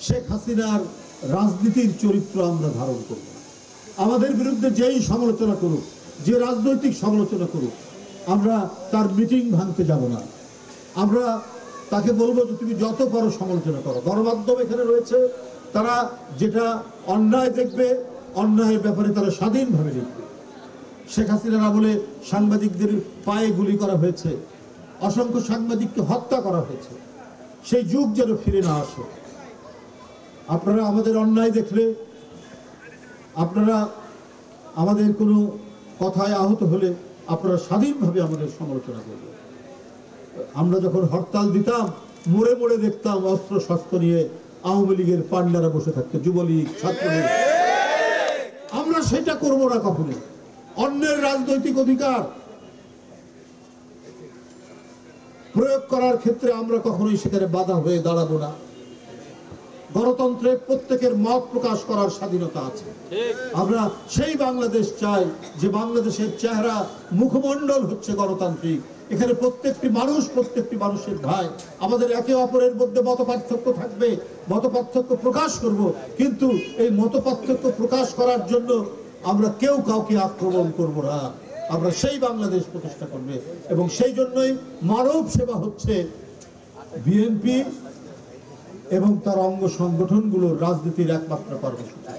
শেখ হাসিনার রাজনীতির চরিত্র আমরা ধারণ করব। আমাদের বিরুদ্ধে যেই সমালোচনা করুক, যে রাজনৈতিক সমালোচনা করুক, আমরা তার মিটিং ভাঙতে যাব না। আমরা তাকে বলবো যে তুমি যত পারো সমালোচনা করো। গণমাধ্যম এখানে রয়েছে, তারা যেটা অন্যায় দেখবে, অন্যায়ের ব্যাপারে তারা স্বাধীনভাবে লিখবে। শেখ হাসিনার আমলে সাংবাদিকদের পায়ে গুলি করা হয়েছে, অসংখ্য সাংবাদিককে হত্যা করা হয়েছে। সেই যুগ যেন ফিরে না আসে। আপনারা আমাদের অন্যায় দেখলে, আপনারা আমাদের কোনো কথায় আহত হলে আপনারা স্বাধীনভাবে আমাদের সমালোচনা করবেন। আমরা যখন হরতাল দিতাম, মোড়ে মোড়ে দেখতাম অস্ত্র শস্ত্র নিয়ে আওয়ামী লীগের পান্ডারা বসে থাকতো, যুবলীগ, ছাত্রলীগ। আমরা সেটা করব না কখনো। অন্যের রাজনৈতিক অধিকার প্রয়োগ করার ক্ষেত্রে আমরা কখনোই সেখানে বাধা হয়ে দাঁড়াবো না। গণতন্ত্রে প্রত্যেকের মত প্রকাশ করার স্বাধীনতা আছে। আমরা সেই বাংলাদেশ চাই যে বাংলাদেশের চেহারা, মুখমণ্ডল হচ্ছে গণতান্ত্রিক। এখানে প্রত্যেকটি মানুষ প্রত্যেকটি মানুষের ভাই। আমাদের একে অপরের মধ্যে মত পার্থক্য থাকবে, মত পার্থক্য প্রকাশ করব, কিন্তু এই মত পার্থক্য প্রকাশ করার জন্য আমরা কেউ কাউকে আক্রমণ করব না। আমরা সেই বাংলাদেশ প্রতিষ্ঠা করবে, এবং সেই জন্যই মানব সেবা হচ্ছে বিএনপি এবং তার অঙ্গ সংগঠনগুলোর রাজনীতির একমাত্র কর্মসূচি।